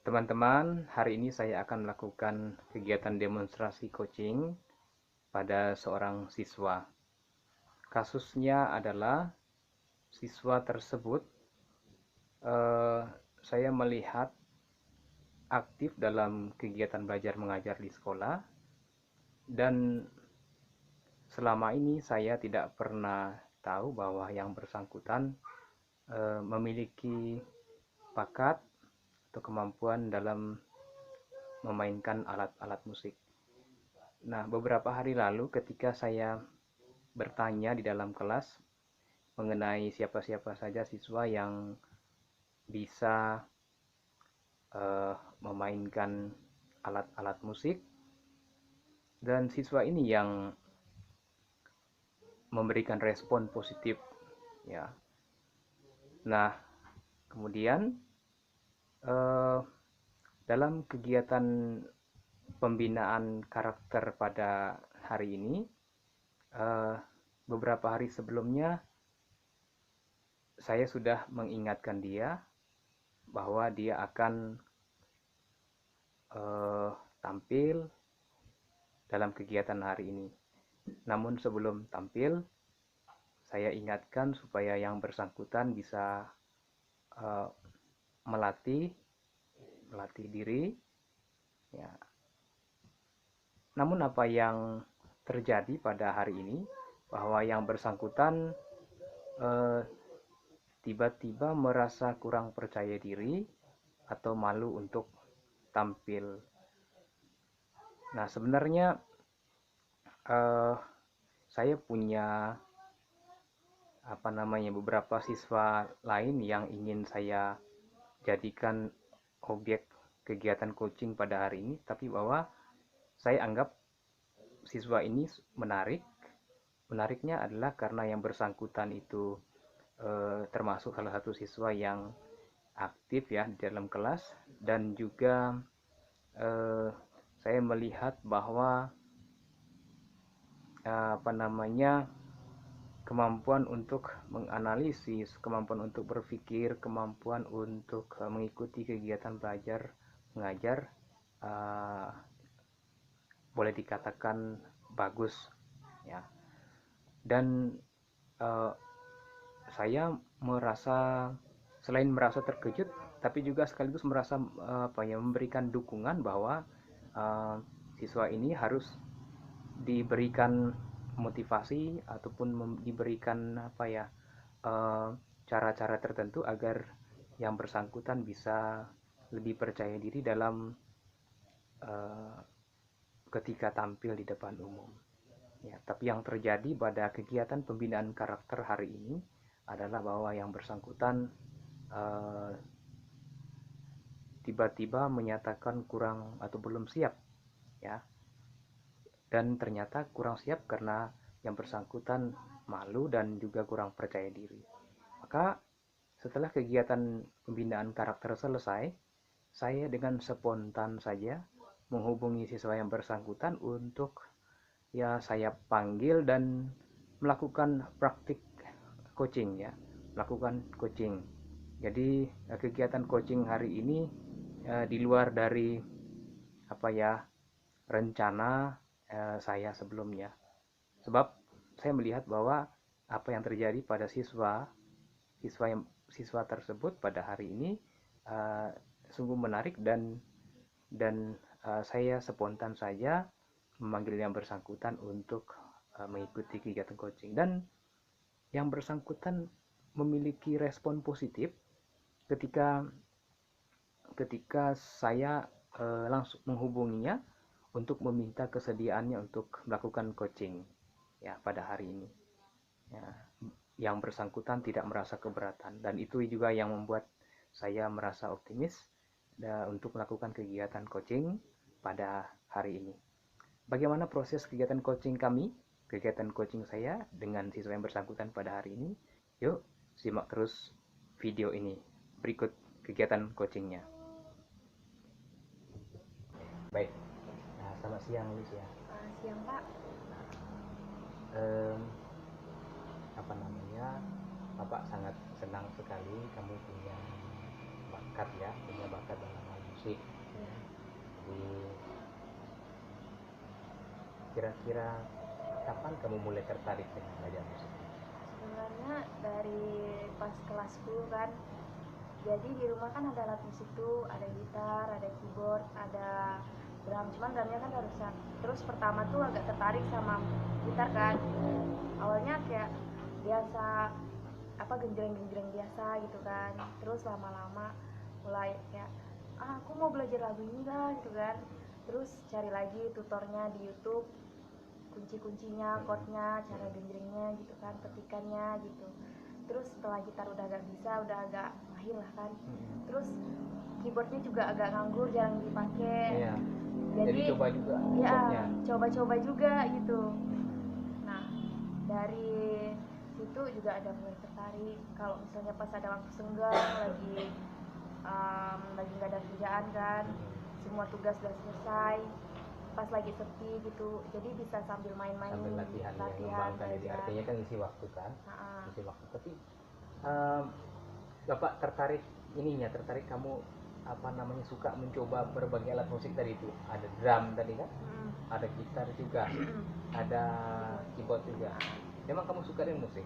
Teman-teman, hari ini saya akan melakukan kegiatan demonstrasi coaching pada seorang siswa. Kasusnya adalah siswa tersebut eh, saya melihat aktif dalam kegiatan belajar mengajar di sekolah, dan selama ini saya tidak pernah tahu bahwa yang bersangkutan memiliki bakat atau kemampuan dalam memainkan alat-alat musik. Nah, beberapa hari lalu ketika saya bertanya di dalam kelas mengenai siapa-siapa saja siswa yang bisa memainkan alat-alat musik, dan siswa ini yang memberikan respon positif, ya. Nah, kemudian eh, dalam kegiatan pembinaan karakter pada hari ini, eh, beberapa hari sebelumnya saya sudah mengingatkan dia bahwa dia akan tampil dalam kegiatan hari ini. Namun sebelum tampil, saya ingatkan supaya yang bersangkutan bisa uh, melatih diri, ya. Namun apa yang terjadi pada hari ini, bahwa yang bersangkutan uh, tiba-tiba merasa kurang percaya diri atau malu untuk tampil. Nah, sebenarnya uh, saya punya beberapa siswa lain yang ingin saya jadikan objek kegiatan coaching pada hari ini, tapi bahwa saya anggap siswa ini menarik. Menariknya adalah karena yang bersangkutan itu termasuk salah satu siswa yang aktif ya di dalam kelas, dan juga saya melihat bahwa kemampuan untuk menganalisis, kemampuan untuk berpikir, kemampuan untuk mengikuti kegiatan belajar mengajar uh, boleh dikatakan bagus, ya. Dan uh, saya merasa, selain merasa terkejut, tapi juga sekaligus merasa memberikan dukungan bahwa uh, siswa ini harus diberikan motivasi ataupun diberikan cara-cara tertentu agar yang bersangkutan bisa lebih percaya diri dalam uh, ketika tampil di depan umum. Ya, tapi yang terjadi pada kegiatan pembinaan karakter hari ini adalah bahwa yang bersangkutan uh, tiba-tiba menyatakan kurang atau belum siap, ya. Dan ternyata kurang siap karena yang bersangkutan malu dan juga kurang percaya diri. Maka setelah kegiatan pembinaan karakter selesai, saya dengan spontan saja menghubungi siswa yang bersangkutan untuk saya panggil dan melakukan praktik coaching, ya, melakukan coaching. Jadi kegiatan coaching hari ini di luar dari rencana saya sebelumnya, sebab saya melihat bahwa apa yang terjadi pada siswa tersebut pada hari ini uh, sungguh menarik, dan saya spontan saja memanggil yang bersangkutan untuk mengikuti kegiatan coaching, dan yang bersangkutan memiliki respon positif ketika ketika saya langsung menghubunginya untuk meminta kesediaannya untuk melakukan coaching, ya, pada hari ini, ya. Yang bersangkutan tidak merasa keberatan, dan itu juga yang membuat saya merasa optimis untuk melakukan kegiatan coaching pada hari ini. Bagaimana proses kegiatan coaching kami, kegiatan coaching saya dengan siswa yang bersangkutan pada hari ini? Yuk, simak terus video ini. Berikut kegiatan coachingnya. Baik, nah, selamat siang Lucia. Selamat siang Pak. Em, Bapak sangat senang sekali kamu punya bakat, ya, punya bakat dalam hal musik. Iya. Jadi kira-kira kapan kamu mulai tertarik dengan belajar musik? Sebenarnya dari pas kelas 10 kan. Jadi di rumah kan ada alat musik tuh, ada gitar, ada keyboard, ada drum. Cuman drumnya kan udah rusak. Terus pertama tuh agak tertarik sama gitar kan. Awalnya kayak biasa apa genjreng-genjreng biasa gitu kan. Terus lama-lama mulai kayak aku mau belajar lagu ini lah gitu kan. Terus cari lagi tutornya di YouTube, kunci-kuncinya, chordnya, cara genjrengnya gitu kan, petikannya gitu. Terus setelah gitar udah agak bisa, udah agak mahir lah kan. Terus keyboardnya juga agak nganggur, jarang dipakai. Iya. Jadi coba juga ya keyboardnya. coba-coba juga gitu. Nah dari situ juga ada mulai tertarik. Kalau misalnya pas ada waktu senggang, lagi nggak ada kerjaan kan, semua tugas udah selesai, pas lagi sepi gitu, jadi bisa sambil main-main, Sambil latihan mengembangkan diri. belajar. Artinya kan isi waktu kan. Nah, Isi waktu. Tapi Bapak tertarik kamu suka mencoba berbagai alat musik tadi itu. Ada drum tadi kan? Ada gitar juga. Ada keyboard juga. Memang kamu suka dengan musik?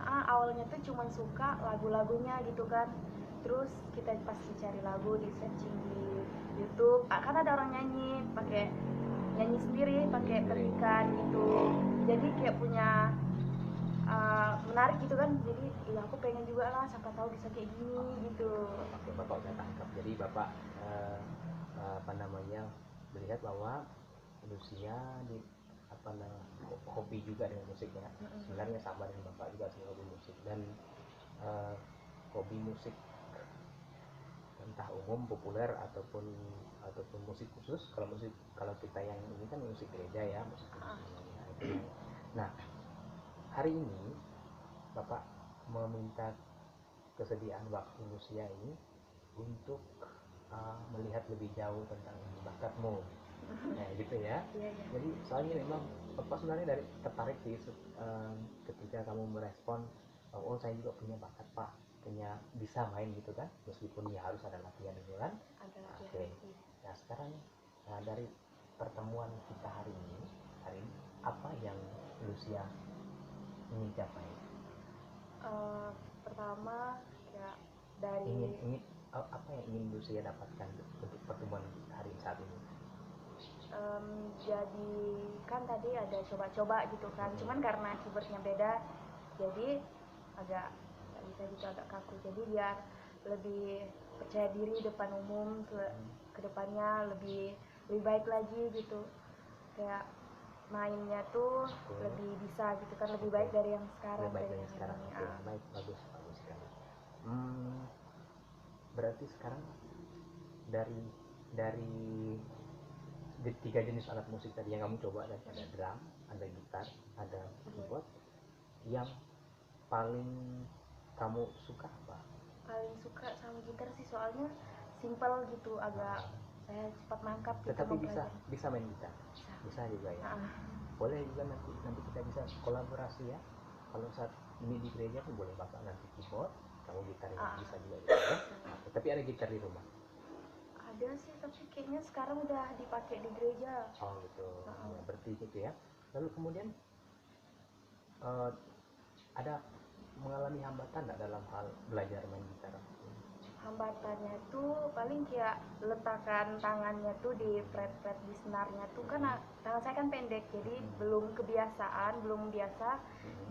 Awalnya tuh cuma suka lagu-lagunya gitu kan. Terus kita pasti cari lagu, di searching di YouTube. Kan ada orang nyanyi sendiri pakai petikan gitu. Jadi kayak punya menarik gitu kan. Jadi ya aku pengen juga lah, siapa tahu bisa kayak gini gitu. Oke, Bapak udah tangkap. Jadi Bapak melihat bahwa Lucia hobi juga dengan musiknya. Sebenarnya sama dengan Bapak juga sih, hobi musik. Dan hobi musik entah umum, populer ataupun musik khusus. Kalau kita yang ini kan musik gereja ya, musik khusus. Nah, hari ini Bapak meminta kesediaan waktu Lucia ini untuk melihat lebih jauh tentang bakatmu. Nah, gitu ya. Jadi soalnya memang Bapak sebenarnya tertarik sih ketika kamu merespon, oh saya juga punya bakat Pak, punya bisa main gitu kan, meskipun ya harus ada latihan gitu kan. Oke. Nah sekarang dari pertemuan kita hari ini apa yang Lucia ingin capai? Pertama ya dari apa yang ingin Lucia dapatkan untuk pertemuan hari saat ini? Jadi kan tadi ada coba-coba gitu kan, cuman karena keyboardnya beda, jadi agak nggak bisa gitu, agak kaku. Jadi biar lebih percaya diri depan umum, ke depannya lebih baik lagi gitu, kayak mainnya tuh lebih bisa gitu kan, lebih baik dari yang sekarang. Baik, bagus sekali. Berarti sekarang dari tiga jenis alat musik tadi yang kamu coba, ada drum, ada gitar, ada keyboard, yang paling kamu suka apa? Paling suka sama gitar sih, soalnya simple gitu, agak saya cepat nangkap gitu. Tetapi bisa main gitar? Bisa juga ya. Boleh juga nanti kita bisa kolaborasi ya. Kalau saat ini di gereja pun boleh Bapak nanti keyboard, kamu gitar bisa juga gitu ya. Tapi ada gitar di rumah? Ada sih, tapi kayaknya sekarang udah dipakai di gereja. Oh gitu. Ya, berarti gitu ya. Lalu kemudian ada mengalami hambatan nggak dalam hal belajar main gitar? Hambatannya tuh paling kayak letakan tangannya tuh di fret-fret di senarnya tuh, kan tangan saya kan pendek, jadi belum kebiasaan, belum biasa,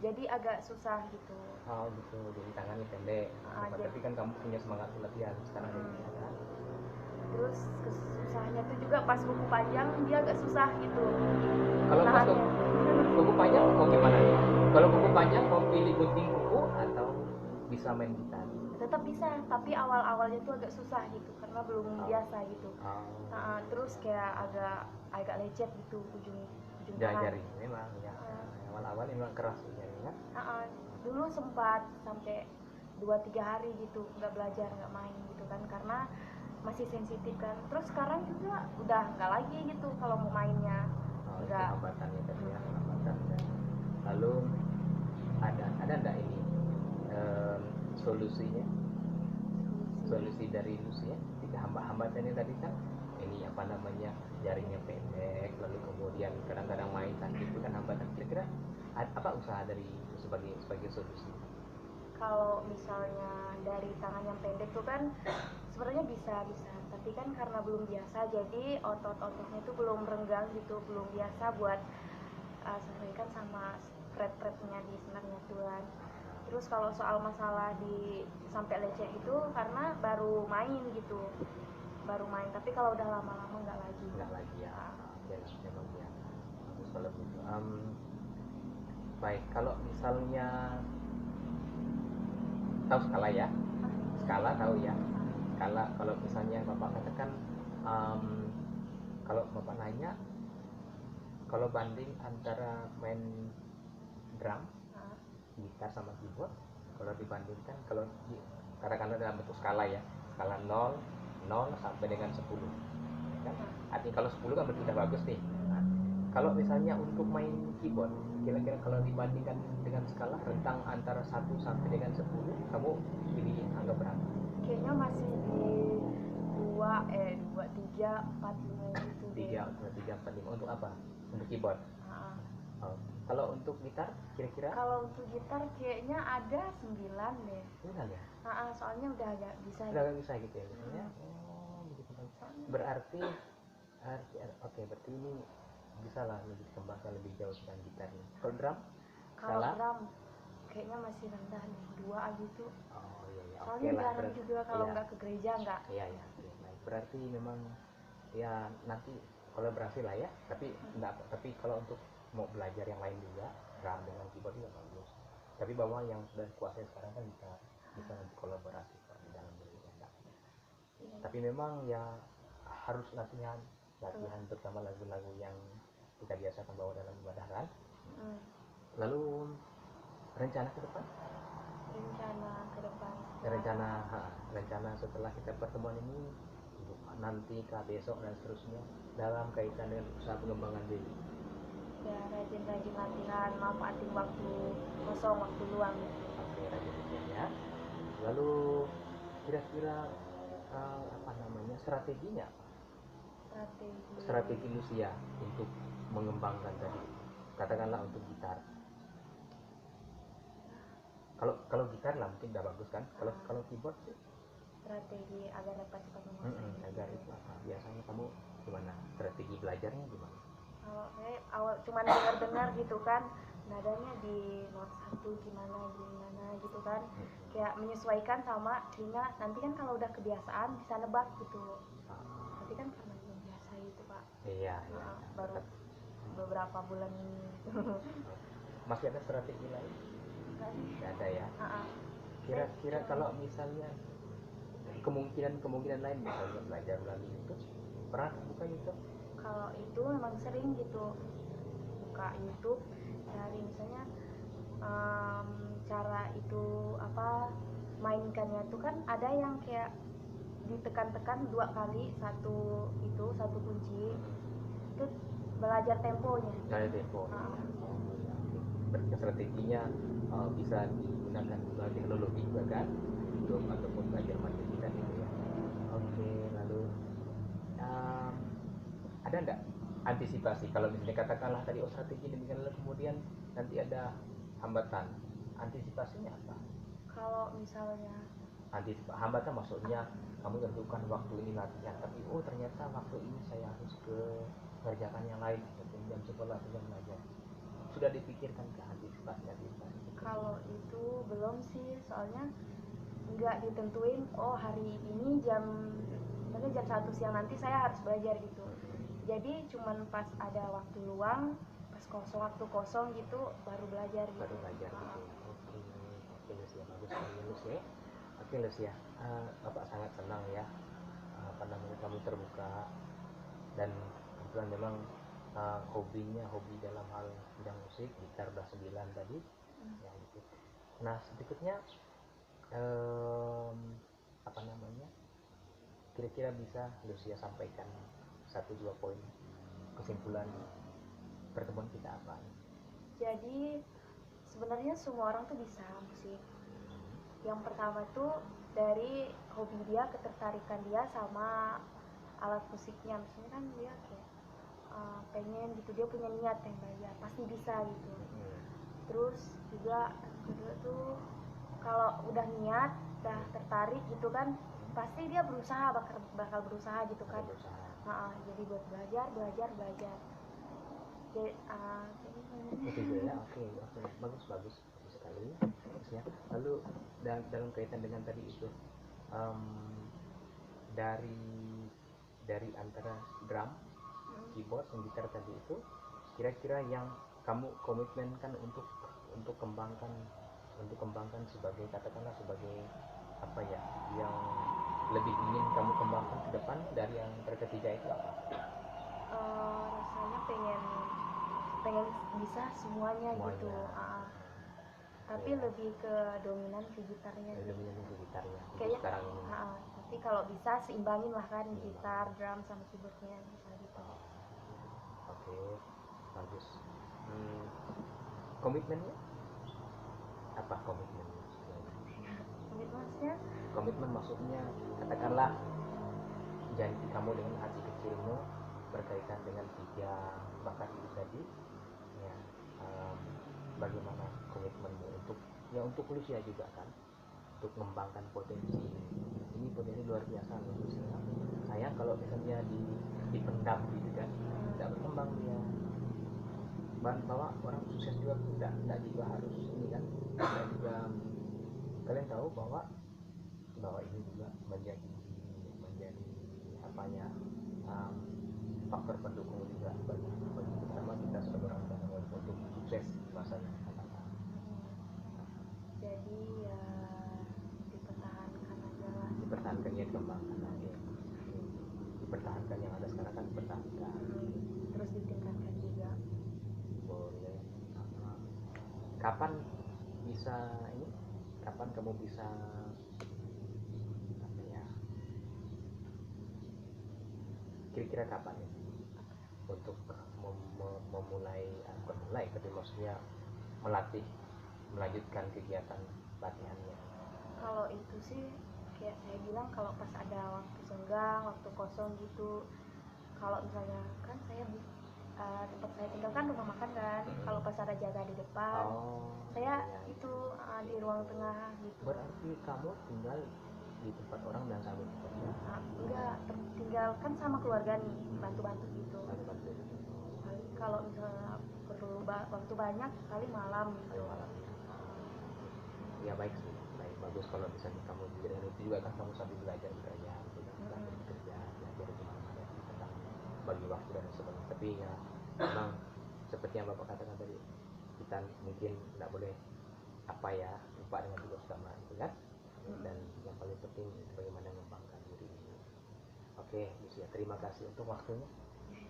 jadi agak susah gitu. Oh gitu, jadi tangannya pendek. Tapi kan kamu punya semangat latihan sekarang ini ya kan? Terus kesusahannya tuh juga pas buku panjang dia agak susah gitu. Kalau pas buku panjang mau gimana nih? Kalau buku panjang mau pilih gunting kuku atau bisa main gitar? Tetap bisa, tapi awal-awalnya tuh agak susah gitu karena belum biasa gitu. Terus kayak agak lecet gitu ujung tangan. Jari memang ya. Awal-awal memang keras jarinya. Dulu sempat sampai 2-3 hari gitu nggak belajar, nggak main gitu kan, karena masih sensitif kan. Terus sekarang juga udah nggak lagi gitu kalau mau mainnya. Udah hambatannya tadi ya, hambatan. Lalu ada enggak ini solusi dari Lucia hambatannya tadi kan ini apa namanya, jaringnya pendek, lalu kemudian kadang-kadang main tadi itu kan hambatan. Kira-kira apa usaha dari sebagai solusi? Kalau misalnya dari tangan yang pendek tuh kan sebenarnya bisa, tapi kan karena belum biasa, jadi otot-ototnya itu belum renggang gitu, belum biasa buat sesuaikan sama thread-threadnya di senarnya tuh kan. Terus kalau soal masalah di sampai lecet itu karena baru main gitu, tapi kalau udah lama-lama nggak lagi Ya. Memang ya, bagus kalau begitu. Baik, kalau misalnya tahu skala ya, skala tahu ya, skala. Kalau misalnya bapak katakan, kalau bapak nanya, kalau banding antara main drum, gitar sama keyboard, kalau dibandingkan, kalau katakanlah dalam bentuk skala ya, skala 0 sampai dengan 10 kan? Artinya kalau 10 kan berarti udah bagus nih. Nah, kalau misalnya untuk main keyboard, kira-kira kalau dibandingkan dengan skala rentang antara 1 sampai dengan 10, kamu pilih angka berapa? Kayaknya masih di 2, 3, 4, 5 gitu deh. 3, 4, 5 untuk apa? Untuk keyboard? Oh. Kalau untuk gitar kira-kira? Kalau untuk gitar kayaknya ada 9 deh. 9 ya? Soalnya udah agak bisa. Udah agak bisa gitu ya? Oh, begitu. Berarti oke, berarti ini bisa lah lebih dikembangkan lebih jauh dengan gitarnya. Kalau drum? Kalau drum kayaknya masih rendah nih, 2 gitu. Oh iya. Soalnya jarang juga kalau nggak ke gereja nggak. Iya. Baik. Berarti memang ya nanti kolaborasi lah ya. Tapi kalau untuk mau belajar yang lain juga, drum dengan keyboard juga bagus. Tapi bahwa yang sudah kuasai sekarang kan bisa nanti kolaborasi di dalam gereja. Tapi memang ya harus latihan terutama lagu-lagu yang kita biasakan bawa dalam ibadah kan. Lalu rencana ke depan rencana setelah kita pertemuan ini, nanti besok dan seterusnya dalam kaitan dengan usaha pengembangan diri. Ya, rajin-rajin latihan, manfaatin waktu kosong, waktu luang. Oke, rajin ya. Lalu kira-kira strateginya apa? Strategi Lucia untuk mengembangkan tadi, katakanlah untuk gitar. Kalau gitar lah mungkin udah bagus kan. Kalau keyboard sih strategi agar dapat cepat menguasai. Agar itu apa? Biasanya kamu gimana? Strategi belajarnya gimana? Kalau saya awal cuma dengar gitu kan, nadanya di not 1 gimana gitu kan, kayak menyesuaikan sama telinga. Nanti kan kalau udah kebiasaan bisa nebak gitu. Tapi kan karena belum biasa gitu Pak. Iya. Baru beberapa bulan ini. Masih ada strategi lain? Nggak ada ya. Kira-kira kalau misalnya kemungkinan lain misalnya belajar melalui YouTube, pernah buka YouTube? Kalau itu memang sering gitu buka YouTube, cari misalnya cara itu apa mainkannya tuh kan ada yang kayak ditekan-tekan 2 kali, satu kunci itu belajar temponya. Strateginya bisa digunakan teknologi juga kan untuk ataupun belajar materi kita gitu ya. Oke, lalu ada nggak antisipasi kalau misalnya katakanlah tadi strategi demikian, lalu kemudian nanti ada hambatan, antisipasinya apa? Kalau misalnya hambatan maksudnya kamu tentukan waktu ini latihan, tapi ternyata waktu ini saya harus mengerjakan yang lain, jam sekolah atau jam belajar. Sudah dipikirkan ke antisipasi? Kalau itu belum sih, soalnya nggak ditentuin hari ini jam 1 siang nanti saya harus belajar gitu. Jadi cuman pas ada waktu luang, pas waktu kosong gitu baru belajar gitu. Oke Lucia, bagus sekali Lucia. Oke Lucia, Bapak sangat senang ya kamu terbuka dan kebetulan memang hobi dalam hal bidang musik, gitar udah 9 tadi ya gitu. Nah berikutnya kira-kira bisa Lucia sampaikan 1-2 poin kesimpulan pertemuan kita apa? Jadi sebenarnya semua orang tuh bisa musik. Yang pertama tuh dari hobi dia, ketertarikan dia sama alat musiknya. Maksudnya kan dia kayak pengen gitu, dia punya niat yang belajar, pasti bisa gitu. Terus juga kedua tuh kalau udah niat, udah tertarik gitu kan, pasti dia bakal berusaha gitu kan. Jadi buat belajar. Jadi, Oke, bagus sekali. Terusnya, lalu dalam kaitan dengan tadi itu, dari antara drum, keyboard, dan gitar tadi itu, kira-kira yang kamu komitmenkan untuk kembangkan sebagai, katakanlah sebagai apa ya, yang lebih ingin kamu kembangkan ke depan dari yang ketiga itu apa? Rasanya pengen bisa semuanya gitu. Tapi lebih ke dominan ke gitarnya. Kayaknya sekarang ini. Tapi kalau bisa seimbangin lah kan, gitar, drum sama keyboardnya bisa gitu. Oke, bagus. Komitmennya apa komitmennya? Komitmen maksudnya katakanlah janji kamu dengan hati kecilmu berkaitan dengan 3 bakat itu tadi, ya, bagaimana komitmenmu untuk Lucia juga kan, untuk mengembangkan potensi ini luar biasa loh Lucia. Sayang kalau misalnya dipendam gitu kan, tidak berkembang dia. Bahwa orang sukses juga tidak juga harus ini kan, tidak juga. Kalian tahu bahwa ini juga menjadi apa ya, faktor pendukung juga bagi terutama kita sebagai orang tua untuk sukses masanya. Jadi ya dipertahankan aja lah. Dipertahankan, ya, dikembangkan aja. Dipertahankan yang ada sekarang kan, dipertahankan. Terus ditingkatkan juga. Boleh. Kapan kamu bisa apa ya, kira-kira kapan ya untuk memulai tapi maksudnya melanjutkan kegiatan latihannya? Kalau itu sih kayak saya bilang, kalau pas ada waktu senggang, waktu kosong gitu. Kalau misalnya kan saya tempat saya tinggal kan rumah makan kan, kalau pas ada jaga di depan, saya itu di ruang tengah gitu. Berarti kamu tinggal di tempat orang dan sambil bekerja? Enggak, tinggal kan sama keluarga nih, bantu-bantu gitu. Kalau misalnya perlu waktu banyak, kali malam gitu. Ya baik sih, bagus kalau misalnya kamu dengan itu juga kan, kamu sambil belajar bekerja gitu kan, sambil bekerja belajar gimana tentang bagi waktu dan sebagainya. Tapi ya memang seperti yang Bapak katakan tadi, kita mungkin tidak boleh apa ya, lupa dengan tugas utama itu kan. Dan yang paling penting bagaimana mengembangkan diri ini. Oke, Lucia, terima kasih untuk waktunya.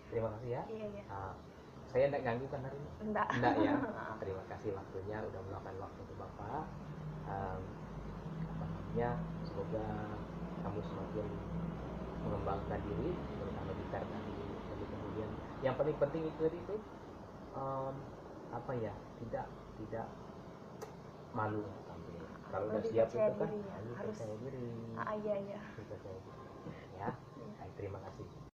Terima kasih ya. Iya. Saya tidak ganggu kan hari ini? Enggak Ya. Terima kasih waktunya, udah meluangkan waktu untuk Bapak. Semoga kamu semakin mengembangkan diri, terutama gitar tadi. Kemudian yang paling penting itu apa ya, tidak malu tampil. Kalau udah siap itu kan harus percaya diri. Iya. Ya. Terima kasih.